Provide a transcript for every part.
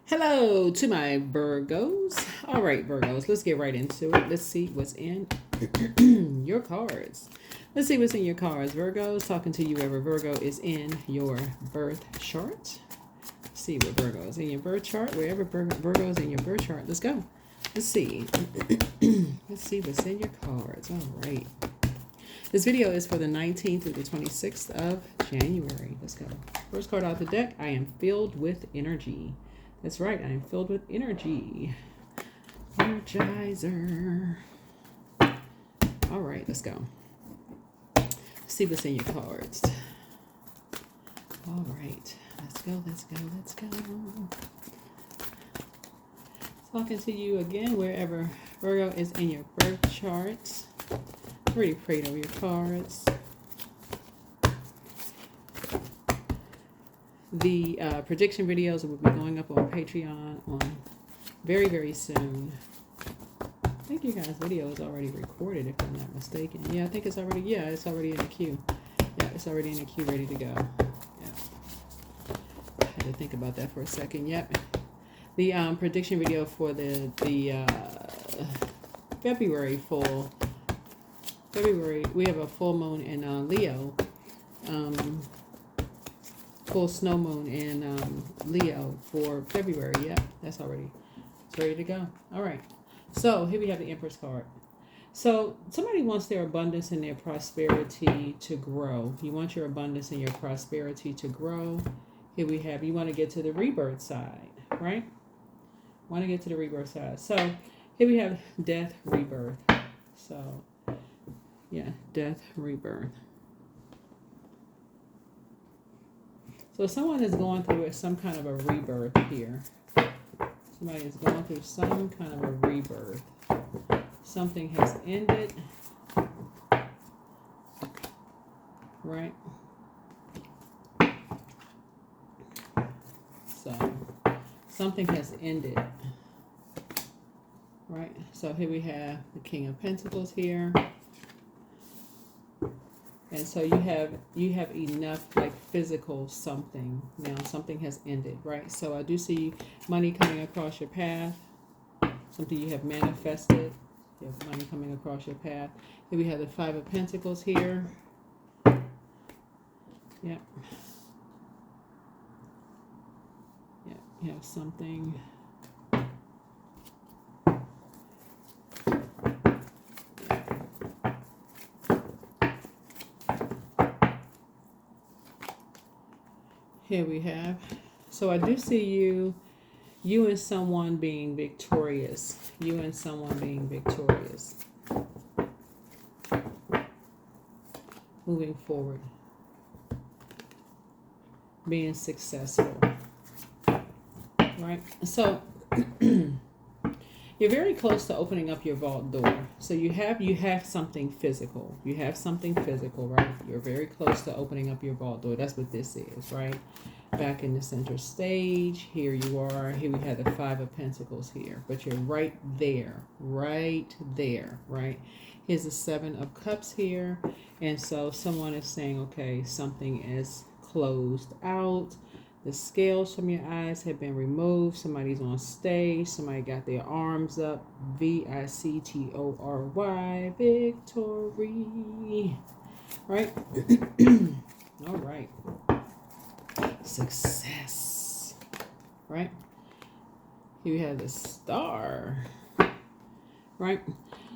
Hello to my Virgos. All right, Virgos, let's get right into it. Let's see what's in your cards. Let's see what's in your cards. Virgos, talking to you wherever Virgo is in your birth chart. Let's see what Virgo is in your birth chart, wherever Virgo is in your birth chart. Let's go. Let's see. Let's see what's in your cards. All right. This video is for the 19th through the 26th of January. Let's go. First card out the deck, I am filled with energy. That's right, I am filled with energy. Energizer. All right, let's go. See what's in your cards. All right, let's go, let's go, let's go. Talking to you again, wherever Virgo is in your birth charts. Already prayed over your cards. The prediction videos will be going up on Patreon on very, very soon. I think you guys' video is already recorded, if I'm not mistaken. Yeah, I think it's already, it's already in the queue. Yeah, it's already in the queue, ready to go. Yeah. I had to think about that for a second. Yep. The prediction video for the February, we have a full moon in Leo. Full snow moon in Leo for February. Yeah, it's ready to go. All right. So here we have the Empress card. So somebody wants their abundance and their prosperity to grow. You want your abundance and your prosperity to grow. Here we have, you want to get to the rebirth side, right? Want to get to the rebirth side. So here we have death, rebirth. So yeah, death, rebirth. So someone is going through some kind of a rebirth here. Somebody is going through some kind of a rebirth. Something has ended. Right? So something has ended. Right? So here we have the King of Pentacles here. And so you have enough like physical something. Now something has ended, right? So I do see money coming across your path. Something you have manifested. You have money coming across your path. Here we have the Five of Pentacles here. Yep. Yep, you have something. Here we have, so I do see you and someone being victorious. You and someone being victorious. Moving forward. Being successful. Right? So you're very close to opening up your vault door. So you have something physical. You have something physical, right? You're very close to opening up your vault door. That's what this is, right? Back in the center stage. Here you are. Here we have the Five of Pentacles here. But you're right there. Right there, right? Here's the Seven of Cups here. And so someone is saying, okay, something is closed out. The scales from your eyes have been removed. Somebody's on stage. Somebody got their arms up. VICTORY. Victory. Right? All right. Success. Right? Here we have the Star. Right?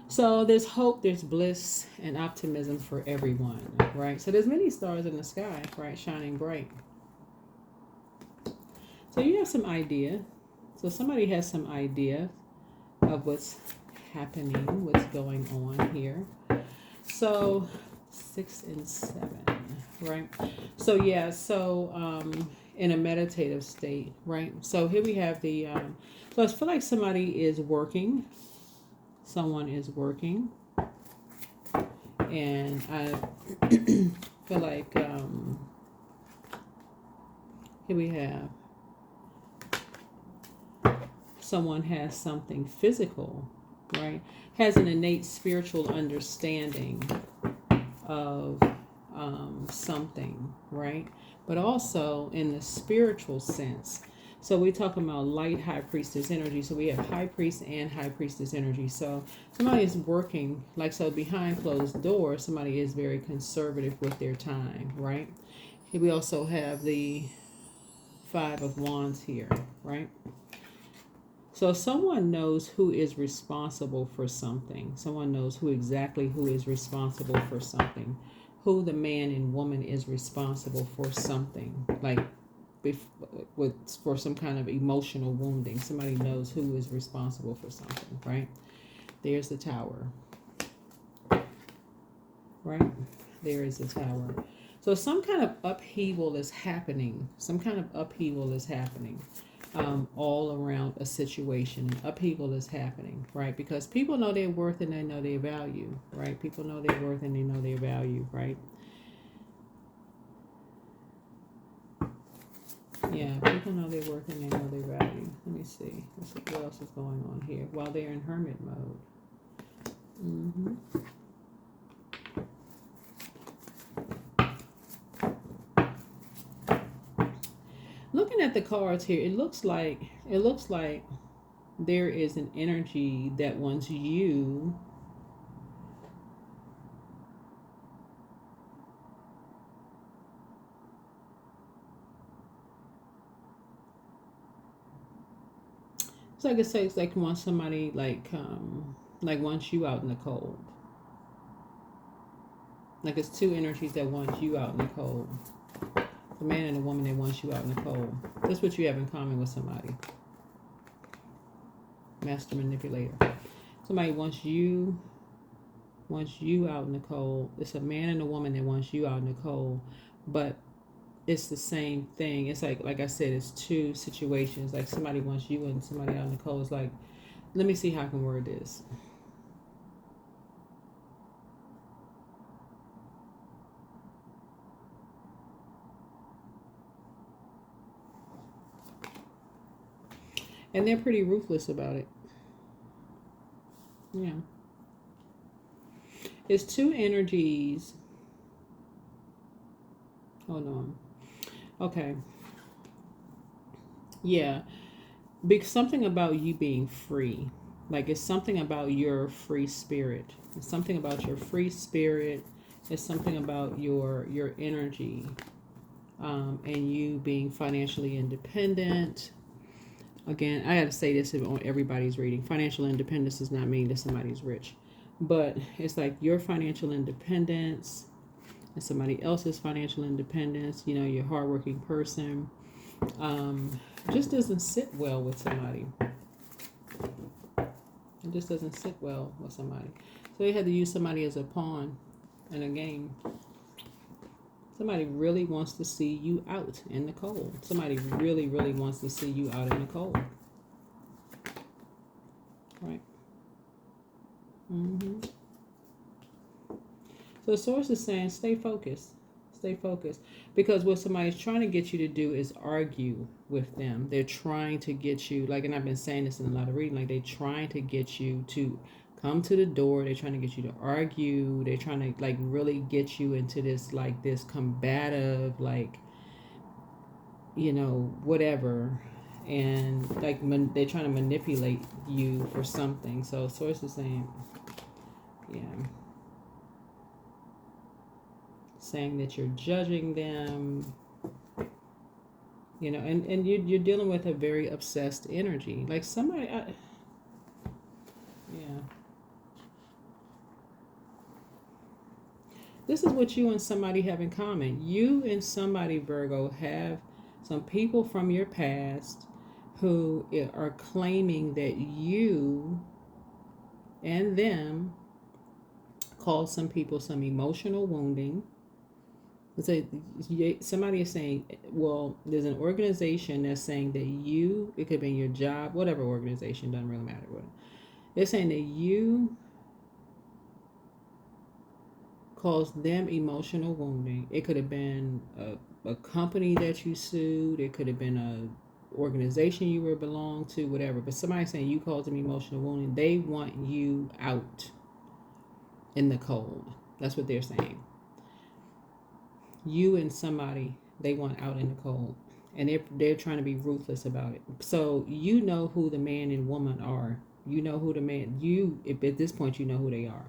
So there's hope, there's bliss, and optimism for everyone. Right? So there's many stars in the sky, right? Shining bright. So you have some idea. So somebody has some idea of what's happening, what's going on here. So 6 and 7, right? So yeah, so in a meditative state, right? So here we have the, so I feel like somebody is working. Someone is working. And I feel like, here we have, someone has something physical, right? Has an innate spiritual understanding of something, right? But also in the spiritual sense. So we're talking about light high priestess energy. So we have high priest and high priestess energy. So somebody is working, like, so behind closed doors, somebody is very conservative with their time, right? We also have the Five of Wands here, right? So someone knows who is responsible for something. Someone knows who is responsible for something. Who the man and woman is responsible for something. Like for some kind of emotional wounding. Somebody knows who is responsible for something, right? There's the Tower. Right? There is the Tower. So some kind of upheaval is happening. All around a situation. Upheaval is happening, right? Because people know their worth and they know their value, right? People know their worth and they know their value, right? Yeah, people know their worth and they know their value. Let me see. Let's see what else is going on here while they're in hermit mode. Looking at the cards here, it looks like there is an energy that wants you it's like wants somebody like wants you out in the cold. Like it's two energies that want you out in the cold. The man and the woman that wants you out in the cold. That's what you have in common with somebody. Master manipulator. Somebody wants you out in the cold. It's a man and a woman that wants you out in the cold, but it's the same thing. It's like I said, it's two situations. Like somebody wants you and somebody out in the cold. It's like, let me see how I can word this. And they're pretty ruthless about it. Yeah. It's two energies. Hold on. Okay. Yeah. Something about you being free. Like it's something about your free spirit. It's something about your free spirit. It's something about your energy. And you being financially independent. Again, I got to say this on everybody's reading. Financial independence does not mean that somebody's rich. But it's like your financial independence and somebody else's financial independence. You know, you're a hardworking person. Just doesn't sit well with somebody. It just doesn't sit well with somebody. So they had to use somebody as a pawn in a game. Somebody really wants to see you out in the cold. Somebody really, really wants to see you out in the cold. Right? So the source is saying, stay focused. Stay focused. Because what somebody's trying to get you to do is argue with them. They're trying to get you, like, and I've been saying this in a lot of reading, like they're trying to get you to come to the door. They're trying to get you to argue. They're trying to like really get you into this like this combative, like, you know, whatever. And like they're trying to manipulate you for something. So source is saying, yeah, saying that you're judging them, you know, and you're dealing with a very obsessed energy. Like somebody, yeah. This is what you and somebody have in common. You and somebody, Virgo, have some people from your past who are claiming that you and them caused some people some emotional wounding. Somebody is saying, well, there's an organization that's saying that you, it could be your job, whatever organization, doesn't really matter what. They're saying that you caused them emotional wounding. It could have been a company that you sued. It could have been a organization you were belonged to, whatever. But somebody's saying you caused them emotional wounding. They want you out in the cold. That's what they're saying. You and somebody they want out in the cold. and they're trying to be ruthless about it. So you know who the man and woman are. You know who the man. If at this point you know who they are.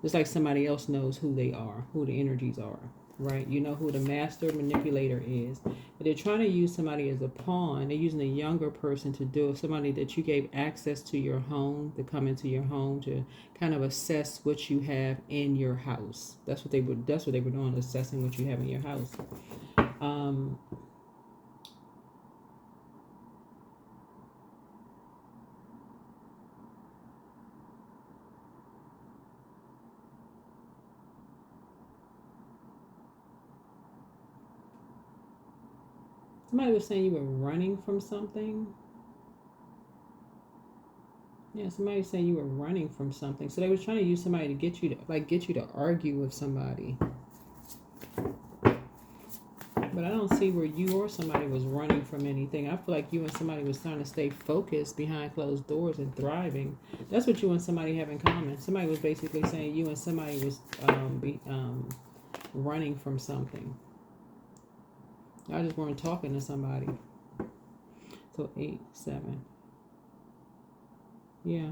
Just like somebody else knows who they are, who the energies are, right? You know who the master manipulator is. But they're trying to use somebody as a pawn. They're using a younger person to do it. Somebody that you gave access to your home, to come into your home, to kind of assess what you have in your house. That's what they were doing, assessing what you have in your house. Somebody was saying you were running from something. Yeah, somebody was saying you were running from something. So they were trying to use somebody to get you to argue with somebody. But I don't see where you or somebody was running from anything. I feel like you and somebody was trying to stay focused behind closed doors and thriving. That's what you and somebody have in common. Somebody was basically saying you and somebody was running from something. I just weren't talking to somebody. So 8, 7. Yeah.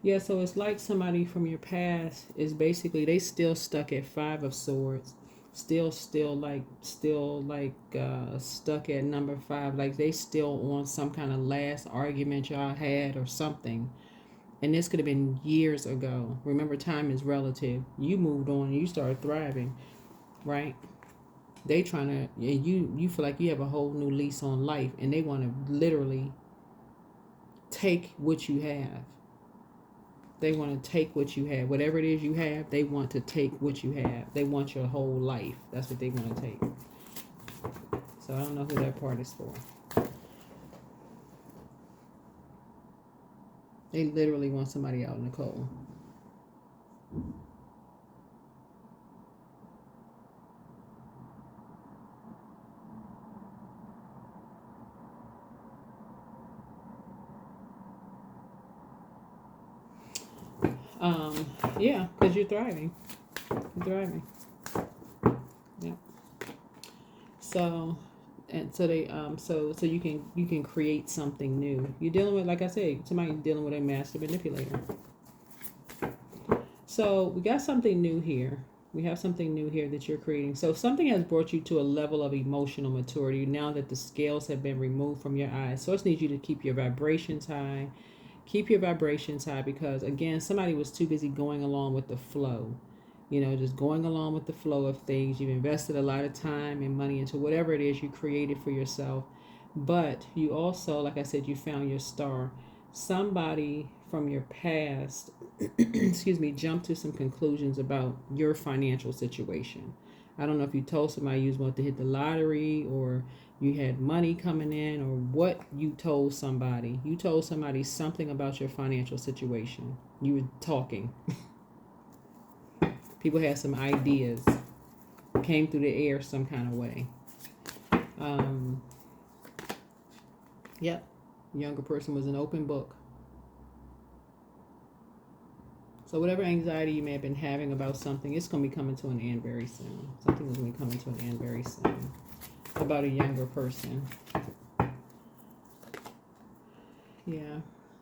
Yeah, so it's like somebody from your past is basically, they still stuck at 5 of Swords, still stuck at number 5, like they still on some kind of last argument y'all had or something. And this could have been years ago. Remember, time is relative. You moved on and you started thriving, right? They trying to, and you feel like you have a whole new lease on life, and they want to literally take what you have. They want to take what you have. Whatever it is you have, they want to take what you have. They want your whole life. That's what they want to take. So I don't know who that part is for. They literally want somebody out in the cold. Yeah, because you're thriving. You're thriving. Yeah. So, and so they so you can create something new. You're dealing with, like I said, somebody dealing with a master manipulator. So we got something new here. We have something new here that you're creating. So something has brought you to a level of emotional maturity now that the scales have been removed from your eyes. Source needs you to keep your vibrations high. Keep your vibrations high, because again, somebody was too busy going along with the flow. You know, just going along with the flow of things. You've invested a lot of time and money into whatever it is you created for yourself. But you also, like I said, you found your star. Somebody from your past, excuse me, jumped to some conclusions about your financial situation. I don't know if you told somebody you was about to hit the lottery, or you had money coming in, or what you told somebody. You told somebody something about your financial situation. You were talking. People had some ideas, came through the air some kind of way. Yep. Younger person was an open book. So whatever anxiety you may have been having about something, it's going to be coming to an end very soon. Something is going to be coming to an end very soon. About a younger person. Yeah.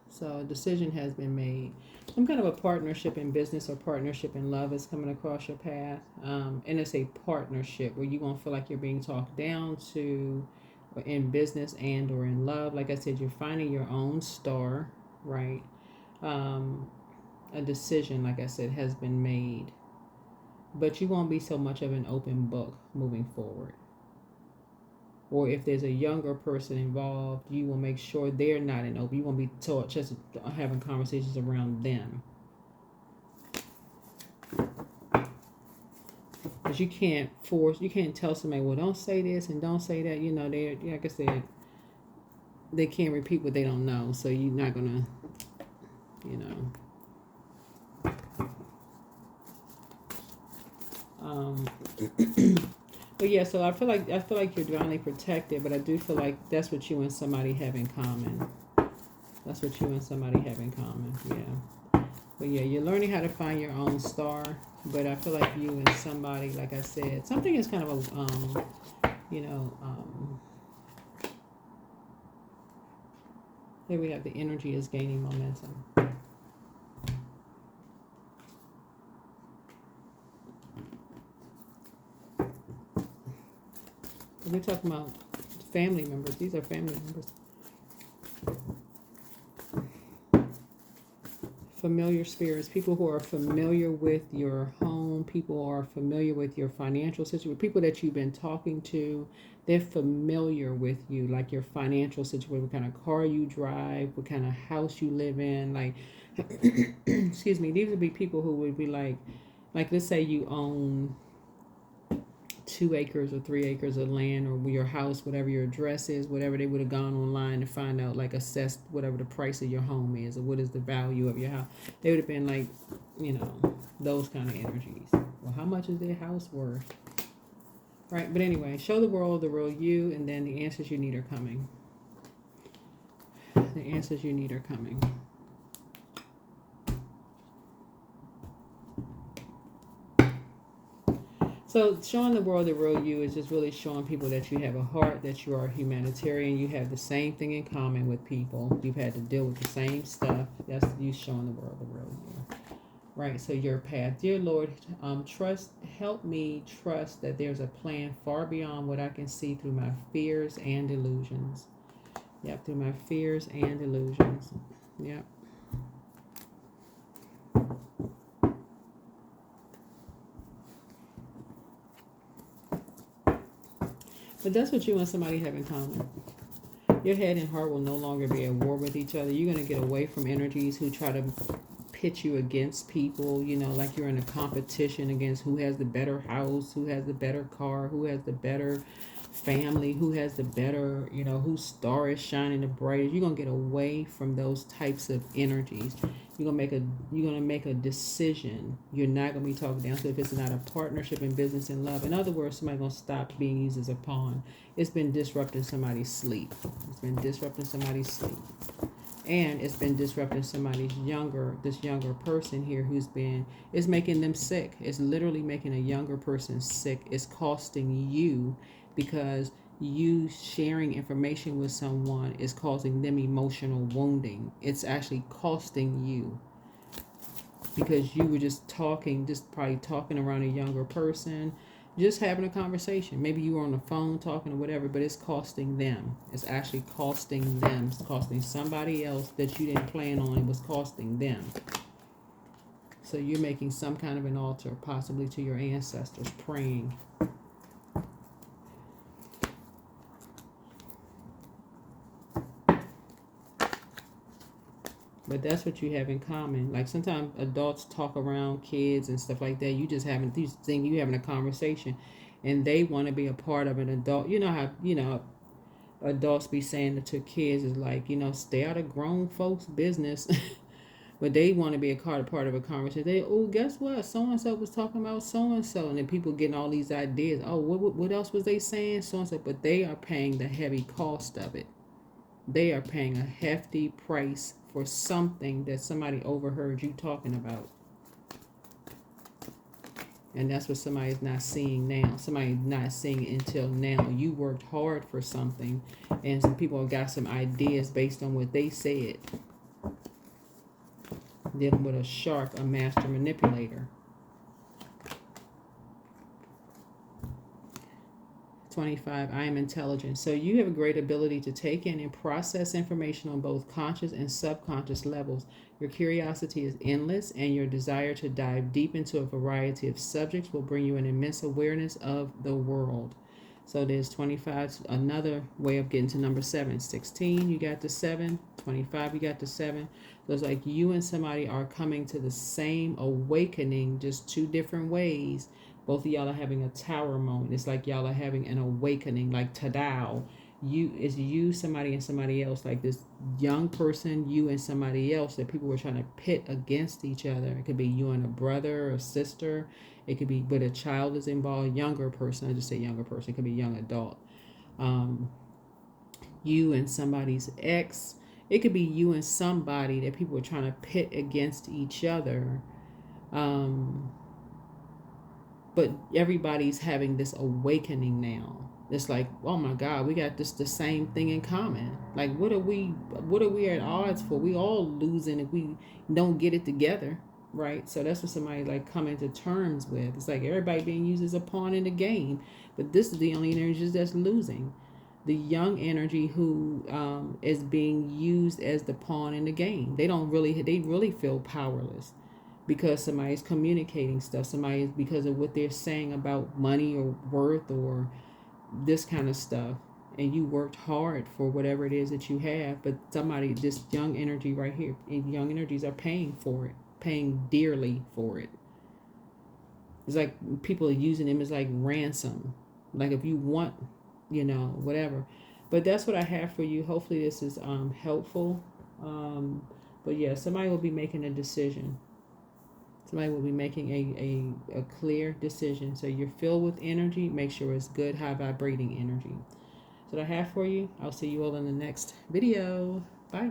So a decision has been made. Some kind of a partnership in business or partnership in love is coming across your path. And it's a partnership where you're going to feel like you're being talked down to, or in business and or in love. Like I said, you're finding your own star, right? A decision, like I said, has been made. But you won't be so much of an open book moving forward. Or if there's a younger person involved, you will make sure they're not in open. You won't be taught just having conversations around them. Because you can't tell somebody, well, don't say this and don't say that. You know, they, like I said, they can't repeat what they don't know. So you're not going to, you know. But yeah, so I feel like you're divinely protected, but I do feel like that's what you and somebody have in common. That's what you and somebody have in common. Yeah. But yeah, you're learning how to find your own star. But I feel like you and somebody, like I said, something is kind of a, you know, here we have the energy is gaining momentum. We're talking about family members. These are family members. Familiar spirits, people who are familiar with your home, people who are familiar with your financial situation, people that you've been talking to, they're familiar with you, like your financial situation, what kind of car you drive, what kind of house you live in, like, excuse me, these would be people who would be like let's say you own 2 acres or 3 acres of land or your house, whatever your address is, whatever, they would have gone online to find out, like assessed whatever the price of your home is or what is the value of your house. They would have been like, those kind of energies. Well, how much is their house worth? Right, but anyway, show the world the real you, and then the answers you need are coming. The answers you need are coming. So showing the world the real you is just really showing people that you have a heart, that you are a humanitarian, you have the same thing in common with people. You've had to deal with the same stuff. That's you showing the world the real you. Right, so your path. Dear Lord, help me trust that there's a plan far beyond what I can see through my fears and illusions. Yep, through my fears and illusions. Yep. But that's what you and somebody have in common. Your head and heart will no longer be at war with each other. You're going to get away from energies who try to pit you against people, like you're in a competition against who has the better house, who has the better car, who has the better family, who has the better, whose star is shining the brightest. You're going to get away from those types of energies. You're gonna make a decision. You're not gonna be talked down. So if it's not a partnership in business and love, in other words, somebody's gonna stop being used as a pawn. It's been disrupting somebody's sleep. It's been disrupting somebody's sleep, and it's been disrupting this younger person here it's making them sick. It's literally making a younger person sick. It's costing you because you sharing information with someone is causing them emotional wounding. It's actually costing you because you were just probably talking around a younger person, just having a conversation. Maybe you were on the phone talking or whatever, but it's costing them. It's actually costing them. It's costing somebody else that you didn't plan on. It was costing them. So you're making some kind of an altar, possibly to your ancestors, praying. But that's what you have in common. Like sometimes adults talk around kids and stuff like that. You having a conversation, and they want to be a part of an adult. You know how adults be saying to kids is like, stay out of grown folks' business. But they want to be a part of a conversation. Guess what? So and so was talking about so and so, and then people getting all these ideas. Oh, what else was they saying? So and so, but they are paying the heavy cost of it. They are paying a hefty price for something that somebody overheard you talking about. And that's what somebody's not seeing now. Somebody's not seeing it until now. You worked hard for something, and some people have got some ideas based on what they said. Dealing with a shark, a master manipulator. 25, I am intelligent. So you have a great ability to take in and process information on both conscious and subconscious levels. Your curiosity is endless, and your desire to dive deep into a variety of subjects will bring you an immense awareness of the world. So there's 25, another way of getting to number 7. 16, you got the 7. 25, you got the 7. So it's like you and somebody are coming to the same awakening, just 2 different ways. Both of y'all are having a tower moment. It's like y'all are having an awakening, like Tadao. You, somebody, and somebody else, like this young person, you and somebody else that people were trying to pit against each other. It could be you and a brother or sister. It could be, but a child is involved, younger person. I just say younger person. It could be young adult. You and somebody's ex. It could be you and somebody that people are trying to pit against each other. Um, but everybody's having this awakening now. It's like, oh my God, we got this the same thing in common. Like, what are we at odds for? We all losing if we don't get it together, right? So that's what somebody like coming to terms with. It's like everybody being used as a pawn in the game, but this is the only energy that's losing. The young energy who is being used as the pawn in the game. They really feel powerless because somebody's communicating stuff. Somebody is because of what they're saying about money or worth or this kind of stuff. And you worked hard for whatever it is that you have, but somebody, this young energy right here, and young energies are paying for it, paying dearly for it. It's like people are using them as like ransom. Like if you want, whatever. But that's what I have for you. Hopefully this is helpful. But yeah, somebody will be making a decision. Somebody will be making a clear decision. So you're filled with energy. Make sure it's good, high vibrating energy. That's what I have for you. I'll see you all in the next video. Bye.